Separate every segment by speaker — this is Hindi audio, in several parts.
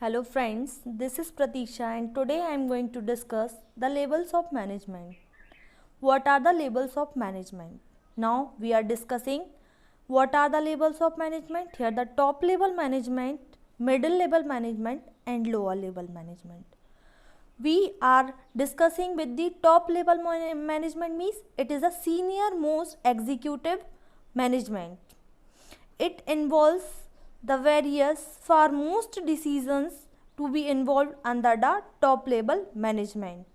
Speaker 1: Hello friends, this is Pratisha and today I am going to discuss the levels of management. What are the levels of management? Now we are discussing what are the levels of management. Here the top level management, middle level management and lower level management. We are discussing with the top level management means it is a senior most executive management. It involves the various foremost decisions to be involved under the top level management.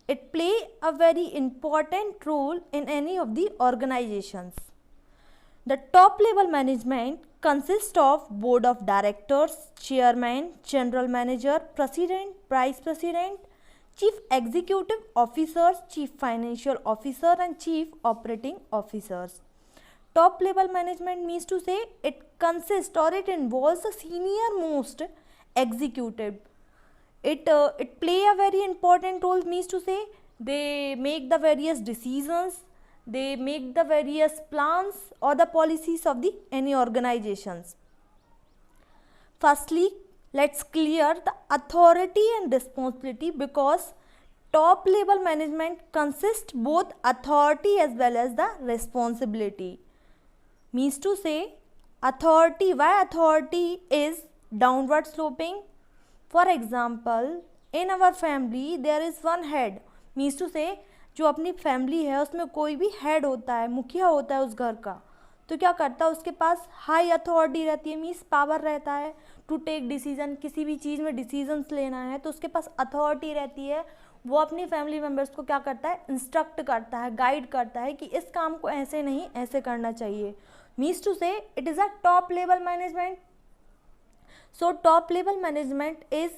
Speaker 1: It play a very important role in any of the organizations. The top level management consists of board of directors, chairman, general manager, president, vice president, chief executive officers, chief financial officer and chief operating officers. Top level management means to say it consists or it involves the senior most executive. It play a very important role means to say they make the various decisions, they make the various plans or the policies of the any organizations. Firstly, let's clear the authority and responsibility because top level management consists both authority as well as the responsibility. Means to say authority, why authority is downward sloping. For example, in our family there is one head. Means to say जो अपनी फैमिली है उसमें कोई भी हेड होता है, मुखिया होता है उस घर का, तो क्या करता है उसके पास हाई अथॉरिटी रहती है, मीन्स पावर रहता है टू टेक डिसीजन. किसी भी चीज़ में डिसीजंस लेना है तो उसके पास अथॉरिटी रहती है. वो अपनी फैमिली मेम्बर्स को क्या करता है, इंस्ट्रक्ट करता है, गाइड करता है कि इस काम को ऐसे नहीं ऐसे करना चाहिए. Means to say it is a top level management. So top level management is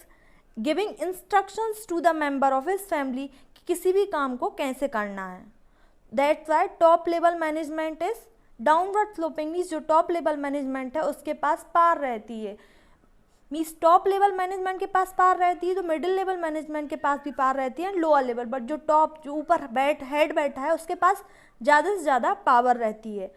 Speaker 1: giving instructions to the member of his family कि किसी भी काम को कैसे करना है. That's why top level management is downward sloping. Means जो टॉप लेवल मैनेजमेंट है उसके पास पार रहती है. मीन्स टॉप लेवल मैनेजमेंट के पास पार रहती है तो मिडिल लेवल मैनेजमेंट के पास भी पार रहती है, लोअर लेवल. बट जो टॉप जो ऊपर हेड बैठा है उसके पास ज़्यादा से ज़्यादा पावर रहती है.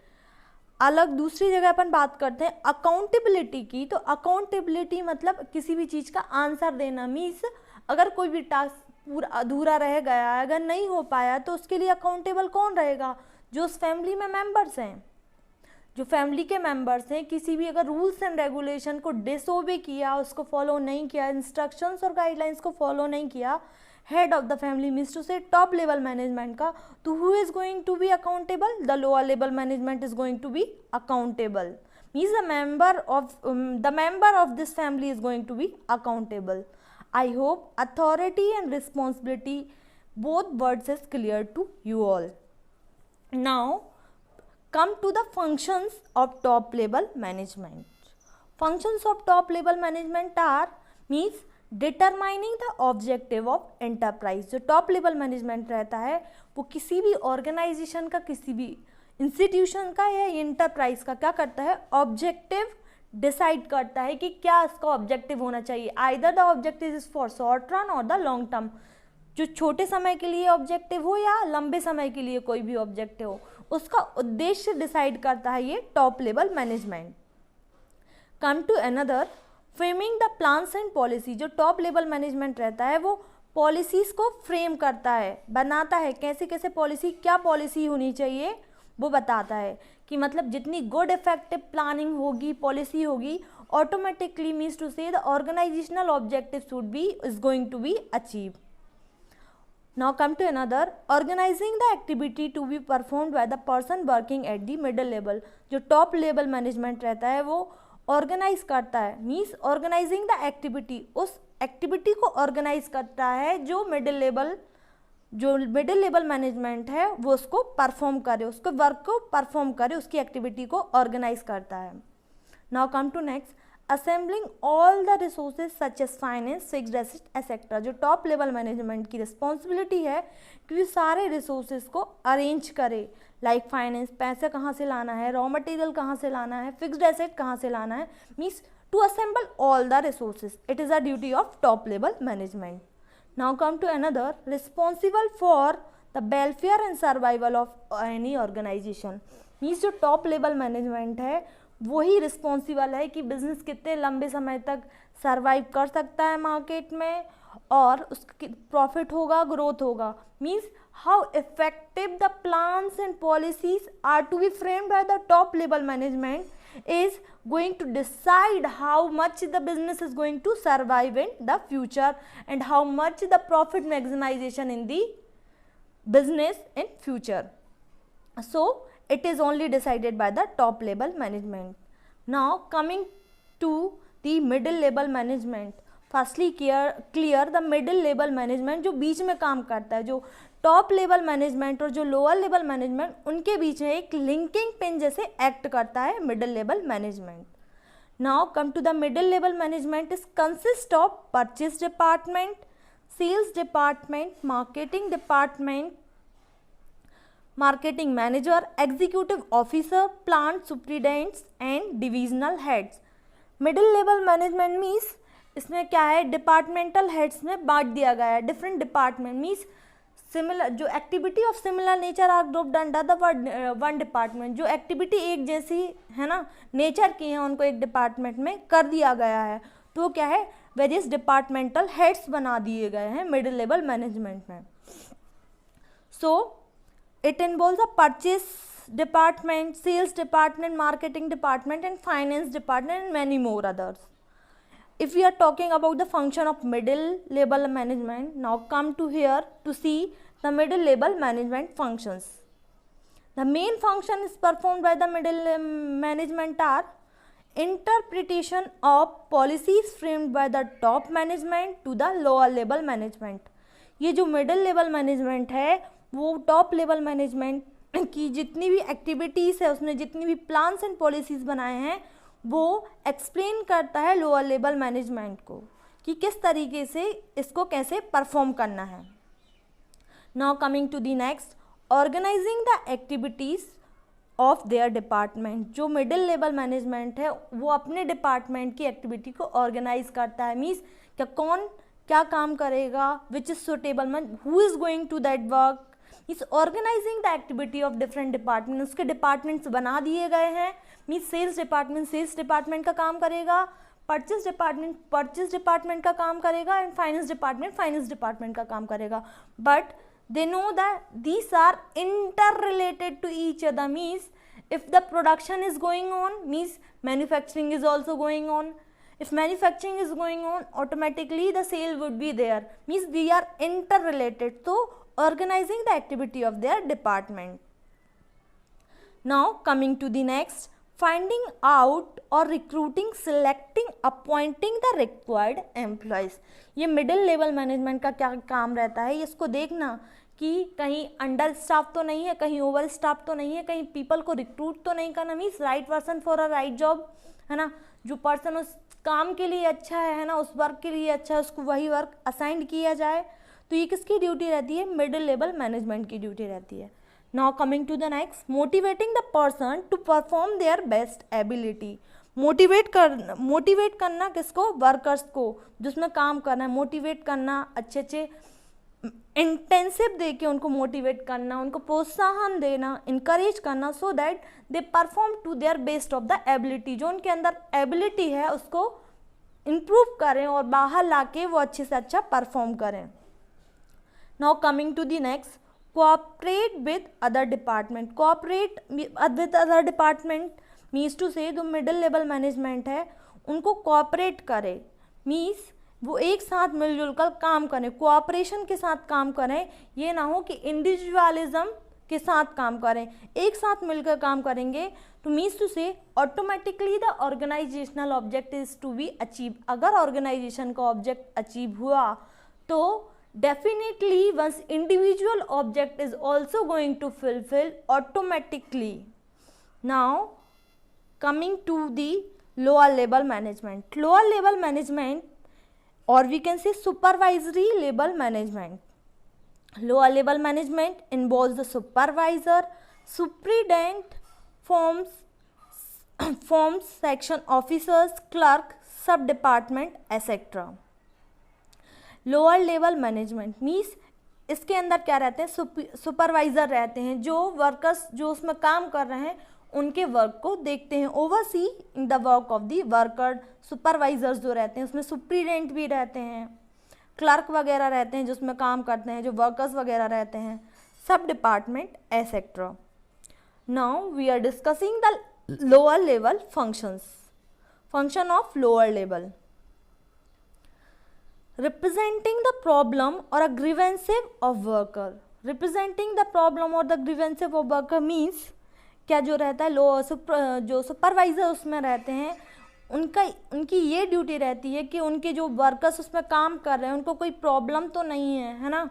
Speaker 1: अलग दूसरी जगह अपन बात करते हैं अकाउंटेबिलिटी की. तो अकाउंटेबिलिटी मतलब किसी भी चीज़ का आंसर देना. मीन्स अगर कोई भी टास्क पूरा अधूरा रह गया, अगर नहीं हो पाया तो उसके लिए अकाउंटेबल कौन रहेगा, जो उस फैमिली में मेंबर्स हैं. जो फैमिली के मेंबर्स हैं किसी भी अगर रूल्स एंड रेगुलेशन को डिसओबे किया, उसको फॉलो नहीं किया, इंस्ट्रक्शंस और गाइडलाइंस को फॉलो नहीं किया, head of the family means to say top level management का, तो who is going to be accountable, the lower level management is going to be accountable. Means the member of this family is going to be accountable. I hope authority and responsibility both words is clear to you all. Now come to the functions of top level management. Functions of top level management are means determining the objective of enterprise. जो top level management रहता है वो किसी भी organization का, किसी भी institution का या enterprise का क्या करता है, objective डिसाइड करता है कि क्या इसका ऑब्जेक्टिव होना चाहिए. Either the objective is for short run और द लॉन्ग टर्म. जो छोटे समय के लिए ऑब्जेक्टिव हो या लंबे समय के लिए कोई भी ऑब्जेक्टिव हो, उसका उद्देश्य डिसाइड करता है ये top level management. Come to another framing the plans and policy. जो टॉप लेवल मैनेजमेंट रहता है वो पॉलिसीज को फ्रेम करता है, बनाता है, कैसे कैसे पॉलिसी, क्या पॉलिसी होनी चाहिए वो बताता है. कि मतलब जितनी गुड इफेक्टिव प्लानिंग होगी, पॉलिसी होगी, automatically means to say the organisational objective should be is going to be achieve. Now come to another, organizing the activity to be performed by the person working at the middle level. जो top level management रहता है वो organize करता है, means organizing the activity, उस activity को organize करता है जो middle level management है वो उसको perform करे, उसको work को perform करे, उसकी activity को organize करता है. Now come to next, assembling all the resources such as finance, fixed assets, etc. जो टॉप लेवल मैनेजमेंट की रिस्पॉन्सिबिलिटी है कि वो सारे रिसोर्सेज को अरेंज करे. लाइक फाइनेंस, पैसे कहाँ से लाना है, रॉ मटेरियल कहाँ से लाना है, फिक्स्ड एसेट कहाँ से लाना है, means to assemble all the resources. It is a duty of top level management. Now come to another, responsible for the welfare and survival of any organisation. Means जो टॉप लेवल मैनेजमेंट है वही रिस्पॉन्सिबल है कि बिजनेस कितने लंबे समय तक सर्वाइव कर सकता है मार्केट में और उसकी प्रॉफिट होगा, ग्रोथ होगा. Means how effective the plans and policies are to be framed by the top level management is going to decide how much the business is going to survive in the future and how much the profit maximization in the business in future. So it is only decided by the top level management. Now coming to the middle level management, firstly clear the middle level management जो बीच में काम करता है, जो टॉप लेवल मैनेजमेंट और जो लोअर लेवल मैनेजमेंट उनके बीच में एक लिंकिंग पिन जैसे एक्ट करता है middle level management. Now come to the middle level management is consist of purchase department, sales department, marketing department, marketing manager, executive officer, plant superintendents and divisional heads. Middle level management means इसमें क्या है, डिपार्टमेंटल हेड्स में बांट दिया गया है. डिफरेंट डिपार्टमेंट मीन्स सिमिलर जो activity of similar nature are grouped under the one department. जो एक्टिविटी एक जैसी है ना नेचर की है उनको एक डिपार्टमेंट में कर दिया गया है. तो क्या है, वेरियस डिपार्टमेंटल हेड्स बना दिए गए हैं मिडिल लेवल मैनेजमेंट में. So it involves a purchase department, sales department, marketing department and finance department and many more others. If we are talking about the function of middle level management, now come to here to see the middle level management functions. The main function is performed by the middle management are interpretation of policies framed by the top management to the lower level management. ये जो middle level management है वो top level management की जितनी भी एक्टिविटीज़ है उसने जितनी भी प्लान्स एंड पॉलिसीज़ बनाए हैं वो एक्सप्लेन करता है लोअर लेवल मैनेजमेंट को कि किस तरीके से इसको कैसे परफॉर्म करना है. Now coming to the next, organising the activities of their department. जो मिडिल लेवल मैनेजमेंट है वो अपने डिपार्टमेंट की एक्टिविटी को ऑर्गेनाइज करता है. मीन्स क्या कौन क्या काम करेगा, which is suitable, mean who is going to that work. इस organizing the activity of different department. उसके डिपार्टमेंट्स बना दिए गए हैं. मीन्स सेल्स डिपार्टमेंट का काम करेगा, परचेज डिपार्टमेंट का काम करेगा एंड फाइनेंस डिपार्टमेंट का काम करेगा. But they know that these are interrelated to each other. Means if the production is going on, means manufacturing is also going on. If manufacturing is going on, automatically the sale would be there. Means they are interrelated. So organizing the activity of their department. Now coming to the next, finding out or recruiting, selecting, appointing the required employees. ये मिडिल लेवल मैनेजमेंट का क्या काम रहता है, इसको देखना कि कहीं अंडर स्टाफ तो नहीं है, कहीं ओवर स्टाफ तो नहीं है, कहीं पीपल को रिक्रूट तो नहीं करना. Means right person for a right job है ना. जो पर्सन उस काम के लिए अच्छा है ना, उस वर्क के लिए अच्छा है, उसको वही वर्क असाइंड किया जाए. तो ये किसकी ड्यूटी रहती है, मिडिल लेवल मैनेजमेंट की ड्यूटी रहती है. Now coming to the next, motivating the person to perform their best ability. Motivate करना किसको, वर्कर्स को जिसमें काम करना है. मोटिवेट करना, अच्छे इंटेंसिव दे के उनको मोटिवेट करना, उनको प्रोत्साहन देना, इनकरेज करना, so that they perform to their best of the ability. जो उनके अंदर एबिलिटी है उसको इम्प्रूव करें और बाहर लाके वो अच्छे से अच्छा परफॉर्म करें. Now coming to the next, cooperate with other department. Cooperate with other department means to say जो middle level management है उनको cooperate करे. means वो एक साथ मिलजुल कर काम करें, cooperation के साथ काम करें. ये ना हो कि individualism के साथ काम करें. एक साथ मिलकर काम करेंगे तो means to say automatically the organizational object is to be achieved. अगर organization का object achieve हुआ तो definitely one's individual object is also going to fulfill automatically. Now coming to the lower level management. Lower level management or we can say supervisory level management. Lower level management involves the supervisor, superintendent, forms, section officers, clerk, sub department etc. Lower level management means इसके अंदर क्या रहते हैं, सुपरवाइज़र रहते हैं. जो वर्कर्स जो उसमें काम कर रहे हैं उनके वर्क को देखते हैं। Oversee in the work of the worker, supervisors जो रहते हैं उसमें सुप्रीडेंट भी रहते हैं, क्लर्क वगैरह रहते हैं जो उसमें काम करते हैं, जो वर्कर्स वगैरह रहते हैं, सब department etcetera. Now we are discussing the lower level functions. Function of lower level, representing the problem or a grievance of worker. Representing the problem or the grievance of worker means क्या जो रहता है जो सुपरवाइजर उसमें रहते हैं उनकी ये ड्यूटी रहती है कि उनके जो वर्कर्स उसमें काम कर रहे हैं उनको कोई प्रॉब्लम तो नहीं है ना,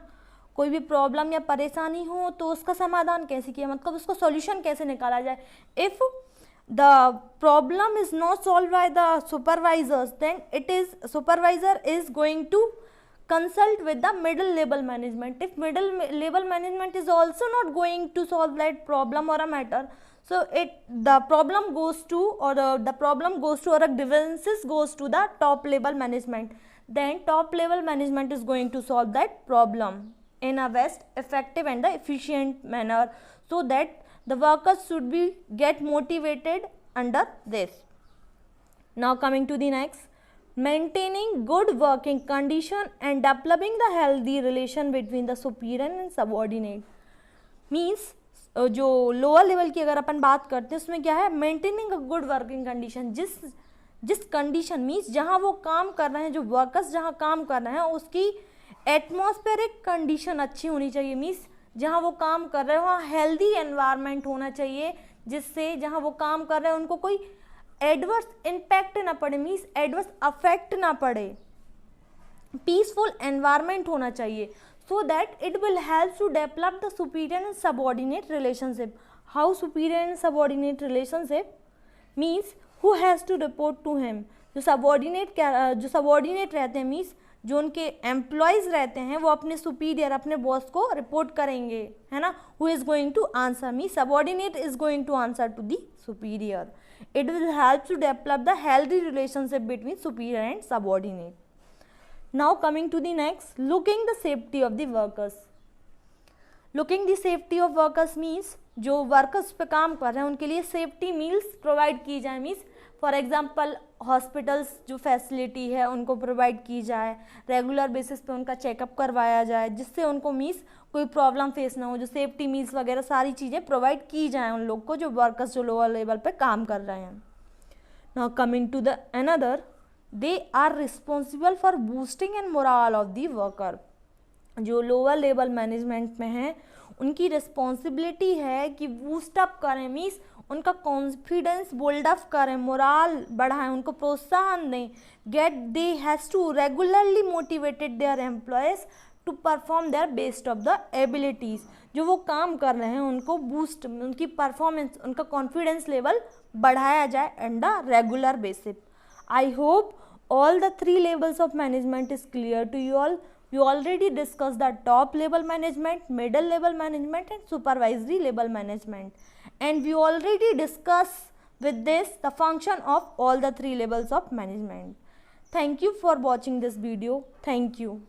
Speaker 1: कोई भी प्रॉब्लम या परेशानी हो तो उसका समाधान कैसे किया, मतलब उसको सॉल्यूशन कैसे निकाला जाए। If the problem is not solved by the supervisors, then supervisor is going to consult with the middle level management. If middle level management is also not going to solve that problem or a matter, so the problem goes to or a grievances goes to the top level management. Then top level management is going to solve that problem in a best effective and the efficient manner, so that the workers should be get motivated under this. Now coming to the next, maintaining good working condition and developing the healthy relation between the superior and subordinate means जो लोअर लेवल की अगर अपन बात करते हैं उसमें क्या है, maintaining a good working condition. जिस कंडीशन मीन्स जहाँ वो काम कर रहे हैं, जो वर्कर्स जहाँ काम कर रहे हैं उसकी एटमॉस्फेरिक कंडीशन अच्छी होनी चाहिए। मीन्स जहाँ वो काम कर रहे हैं वहाँ हेल्दी एनवायरनमेंट होना चाहिए, जिससे जहाँ वो काम कर रहे हैं उनको कोई एडवर्स इम्पैक्ट ना पड़े, मीन्स एडवर्स अफेक्ट ना पड़े। पीसफुल एनवायरनमेंट होना चाहिए, so that it will help to develop the superior and subordinate relationship. How superior and subordinate relationship means who has to report to him. जो सबऑर्डिनेट रहते हैं मीन्स जो उनके एम्प्लॉयज़ रहते हैं वो अपने सुपीरियर अपने बॉस को रिपोर्ट करेंगे, है ना। Who is going to answer me, subordinate is going to answer to the superior. It will help to develop the healthy relationship between superior and subordinate. Now coming to the next, looking the safety of the workers. Looking the safety of workers means जो वर्कर्स पे काम कर रहे हैं उनके लिए सेफ्टी मील्स प्रोवाइड की जाए। मीन्स फॉर एग्जांपल हॉस्पिटल्स जो फैसिलिटी है उनको प्रोवाइड की जाए, रेगुलर बेसिस पे उनका चेकअप करवाया जाए, जिससे उनको मीन्स कोई प्रॉब्लम फेस ना हो। जो सेफ्टी मील्स वगैरह सारी चीज़ें प्रोवाइड की जाएँ उन लोग को जो वर्कर्स जो लोअर लेवल पे काम कर रहे हैं। Now coming to the another, they are responsible for boosting and moral of the worker. जो लोअर लेवल मैनेजमेंट में है उनकी रिस्पॉन्सिबिलिटी है कि बूस्टअप करें, मीन्स उनका कॉन्फिडेंस बिल्डअप करें, मोरल बढ़ाएं, उनको प्रोत्साहन दें। They has to regularly motivated their employees to perform their best of the abilities. जो वो काम कर रहे हैं उनको बूस्ट, उनकी परफॉर्मेंस, उनका कॉन्फिडेंस लेवल बढ़ाया जाए and the regular basis. I hope all the three levels of management is clear to you all. We already discussed the top level management, middle level management and supervisory level management, and we already discussed with this the function of all the three levels of management. Thank you for watching this video. Thank you.